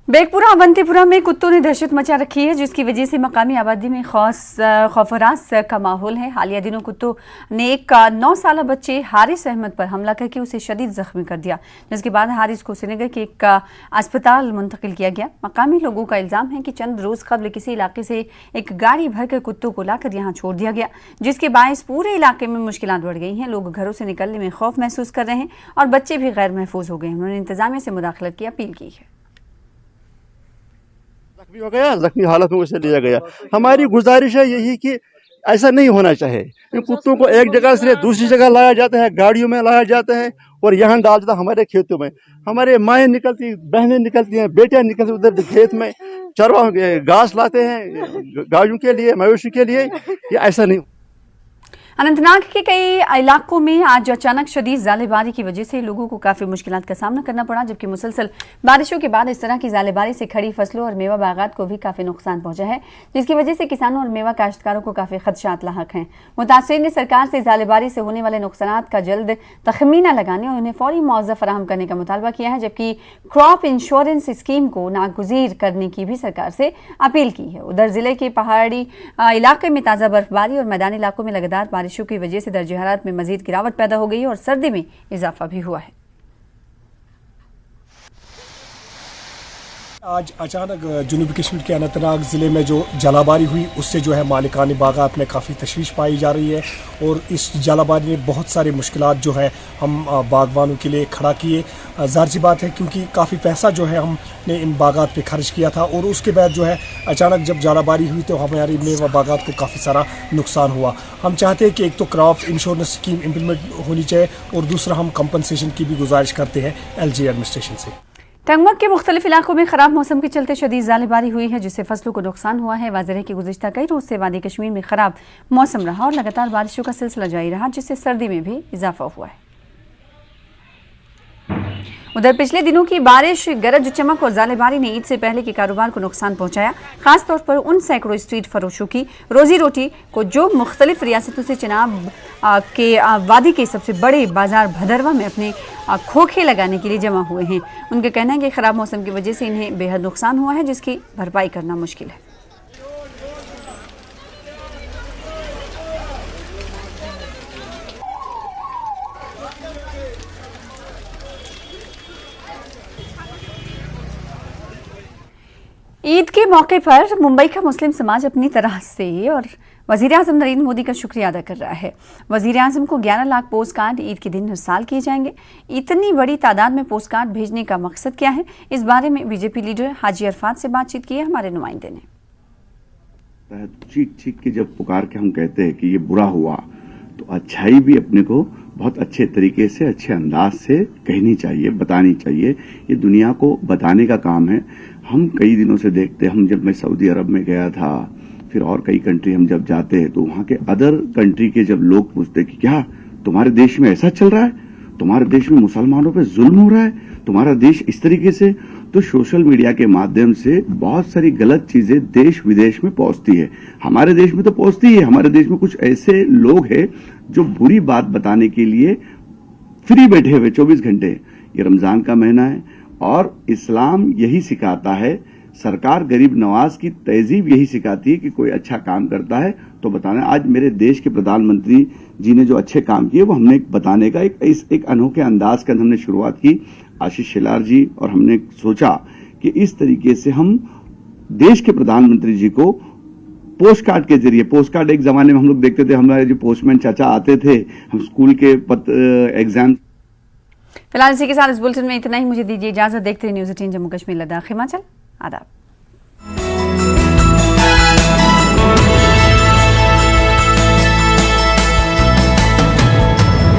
बेगपुरा अवंतीपुरा में कुत्तों ने दहशत मचा रखी है, जिसकी वजह से मकामी आबादी में खौफरास का माहौल है। हालिया दिनों कुत्तों ने एक 9 साल बच्चे हारिस अहमद पर हमला करके उसे शदीद जख्मी कर दिया, जिसके बाद हारिस को श्रीनगर के एक अस्पताल मुंतकिल किया गया। मकामी लोगों का इल्जाम है कि चंद रोज कबल किसी इलाके से एक गाड़ी भरकर कुत्तों को लाकर यहाँ छोड़ दिया गया, जिसके बायस पूरे इलाके में मुश्किलात बढ़ गई हैं। लोग घरों से निकलने में खौफ महसूस कर रहे हैं और बच्चे भी गैर महफूज हो गए हैं। उन्होंने इंतजामिया से मुदाखलत की अपील की है। जख्मी हो गया, जख्मी हालत में उसे लिया गया। हमारी गुजारिश है यही कि ऐसा नहीं होना चाहिए। इन कुत्तों को एक जगह से दूसरी जगह लाया जाता है, गाड़ियों में लाया जाता है और यहाँ डाल देता हमारे खेतों में। हमारे माएँ निकलती, बहनें निकलती हैं, बेटियाँ निकलती उधर खेत में चरवा घास लाते हैं गायों के लिए, मवेशी के लिए। ये ऐसा नहीं। अनंतनाग के कई इलाकों में आज अचानक शदीद ज़ालेबारी की वजह से लोगों को काफ़ी मुश्किलात का सामना करना पड़ा, जबकि मुसलसल बारिशों के बाद इस तरह की ज़ालेबारी से खड़ी फसलों और मेवा बागात को भी काफ़ी नुकसान पहुंचा है, जिसकी वजह से किसानों और मेवा काश्तकारों को काफ़ी खदशात लाहक हैं। मुतासिरीन ने सरकार से ज़ालेबारी से होने वाले नुकसानात का जल्द तखमीना लगाने और उन्हें फौरी मुआवजा फराहम करने का मुतालबा किया है, जबकि क्रॉप इंश्योरेंस स्कीम को नागुज़ीर करने की भी सरकार से अपील की है। उधर जिले के पहाड़ी इलाके में ताज़ा बर्फबारी और मैदानी इलाकों में लगातार बारिशों की वजह से दर्जे हरारत में मजीद गिरावट पैदा हो गई है और सर्दी में इजाफा भी हुआ है। आज अचानक जनूबी कश्मीर के अनंतनाग ज़िले में जो जलाबारी हुई, उससे जो है मालिकानी बागात में काफ़ी तशवीश पाई जा रही है और इस जलाबारी ने बहुत सारी मुश्किलात जो है हम बागवानों के लिए खड़ा किए। ज़ाहिर सी बात है क्योंकि काफ़ी पैसा जो है हमने इन बागात पे खर्च किया था और उसके बाद जो है अचानक जब जलाबारी हुई तो हमारी मेवा बागात को काफ़ी सारा नुकसान हुआ। हम चाहते हैं कि एक तो क्रॉप इंश्योरेंस स्कीम इम्प्लीमेंट होनी चाहिए और दूसरा हम कंपनसेशन की भी गुजारिश करते हैं LG एडमिनिस्ट्रेशन से। टंगमक के मुख्तलिफ इलाकों में खराब मौसम के चलते शदीद ज़ालेबारी हुई है, जिससे फसलों को नुकसान हुआ है। वाज़ेह है कि गुज़िश्ता कई रोज़ से वादी कश्मीर में खराब मौसम रहा और लगातार बारिशों का सिलसिला जारी रहा, जिससे सर्दी में भी इजाफा हुआ है। उधर पिछले दिनों की बारिश, गरज चमक और ज़ालेबारी ने ईद से पहले के कारोबार को नुकसान पहुंचाया। खासतौर पर उन सैकड़ों स्ट्रीट फरोशों की रोजी रोटी को जो मुख्तलिफ रियासतों से चनाब के वादी के सबसे बड़े बाजार भदरवा में अपने खोखे लगाने के लिए जमा हुए हैं। उनका कहना है कि खराब मौसम की वजह से इन्हें बेहद नुकसान हुआ है, जिसकी भरपाई करना मुश्किल है। ईद के मौके पर मुंबई का मुस्लिम समाज अपनी तरह से और वज़ीर आज़म नरेंद्र मोदी का शुक्रिया अदा कर रहा है। वज़ीर आज़म को 11 लाख पोस्ट कार्ड ईद के दिन हर साल किए जाएंगे। इतनी बड़ी तादाद में पोस्ट कार्ड भेजने का मकसद क्या है, इस बारे में बीजेपी लीडर हाजी अरफात से बातचीत की है हमारे नुमाइंदे ने। चीख चीख के जब पुकार के हम कहते हैं कि ये बुरा हुआ, तो अच्छाई भी अपने को बहुत अच्छे तरीके से, अच्छे अंदाज से कहनी चाहिए, बतानी चाहिए। ये दुनिया को बताने का काम है। हम कई दिनों से देखते, हम जब मैं सऊदी अरब में गया था, फिर और कई कंट्री हम जब जाते हैं तो वहां के अदर कंट्री के जब लोग पूछते कि क्या तुम्हारे देश में ऐसा चल रहा है, तुम्हारे देश में मुसलमानों पे जुल्म हो रहा है, तुम्हारा देश इस तरीके से, तो सोशल मीडिया के माध्यम से बहुत सारी गलत चीजें देश विदेश में पहुंचती है। हमारे देश में तो पहुंचती है। हमारे देश में कुछ ऐसे लोग हैं जो बुरी बात बताने के लिए फ्री बैठे हुए 24 घंटे। ये रमजान का महीना है और इस्लाम यही सिखाता है, सरकार गरीब नवाज की तहजीब यही सिखाती है कि कोई अच्छा काम करता है तो बताना। आज मेरे देश के प्रधानमंत्री जी ने जो अच्छे काम किए वो हमने बताने का एक अनोखे अंदाज के अंदर हमने शुरुआत की, आशीष शेलार जी, और हमने सोचा कि इस तरीके से हम देश के प्रधानमंत्री जी को पोस्ट कार्ड के जरिए, पोस्ट कार्ड एक जमाने में हम लोग देखते थे, हमारे जो पोस्टमैन चाचा आते थे, हम स्कूल के एग्जाम। फिलहाल इसी के साथ इस बुलेटिन में इतना ही। मुझे दीजिए इजाजत। देखते रहिए न्यूज़ 18 जम्मू कश्मीर लद्दाख हिमाचल। आदाब।